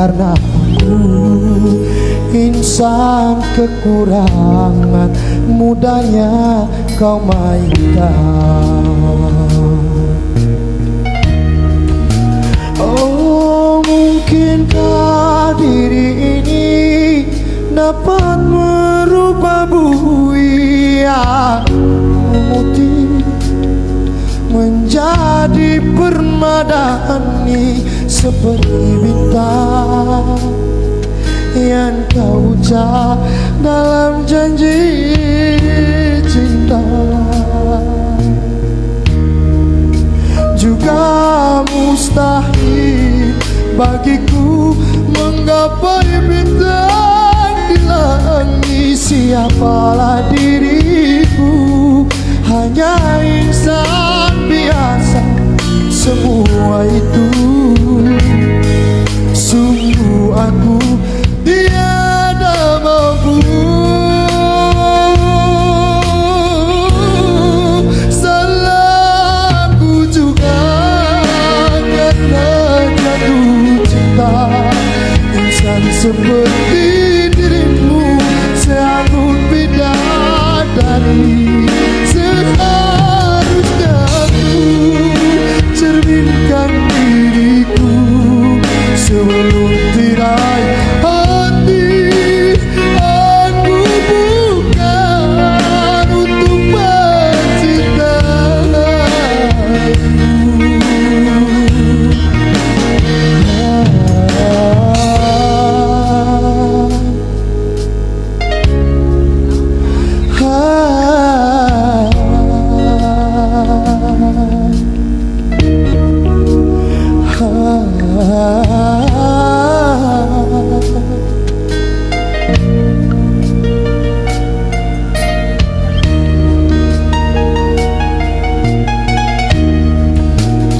karena aku insan kekurangan, mudahnya kau mainkan. Oh, mungkinkah diri ini dapat merubah bui yang memutih menjadi permadani, seperti bintang yang kau ucap dalam janji cinta. Juga mustahil bagiku menggapai bintang di langit. Siapalah diriku, hanya insan biasa. Semua itu sungguh aku tiada mampu. Salahku juga karena jatuh cinta. Insan seperti dirimu seanggun bidadari. Seharusnya aku cerminkan diriku sebelum tirai hati. Aku bukan untuk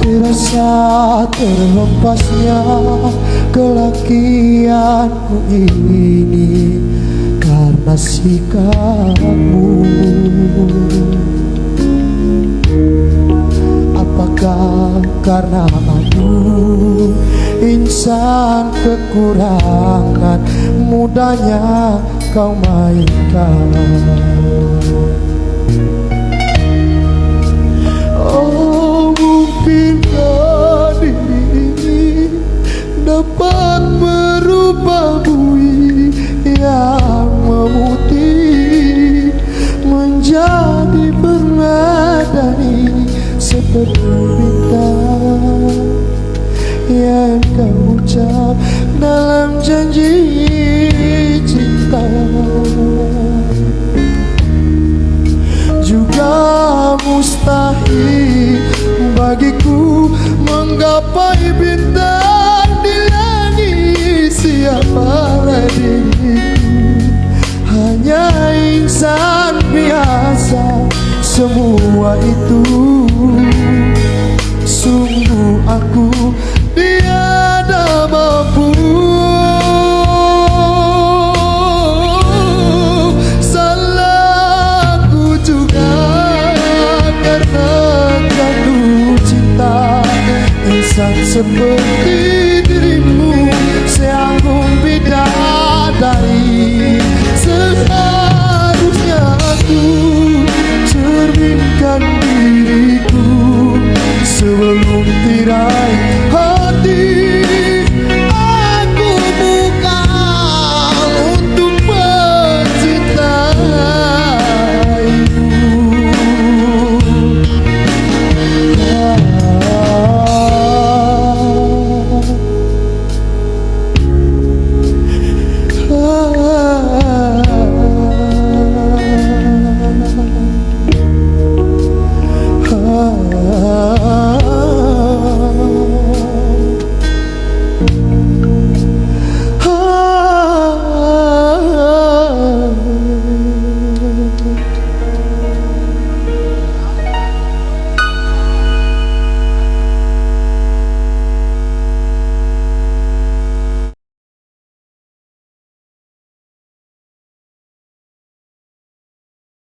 terasa terlepasnya kelakianku ini karena sikapmu. Apakah karena aku insan kekurangan, mudahnya kau mainkan. Oh, mungkinkah diri ini dapat merubah bui yang memutih menjadi permadani, seperti bintang yang kau ucap dalam janji cinta. Juga mustahil bagiku menggapai bintang di langit. Siapalah diriku, hanya insan biasa. Semua itu sungguh aku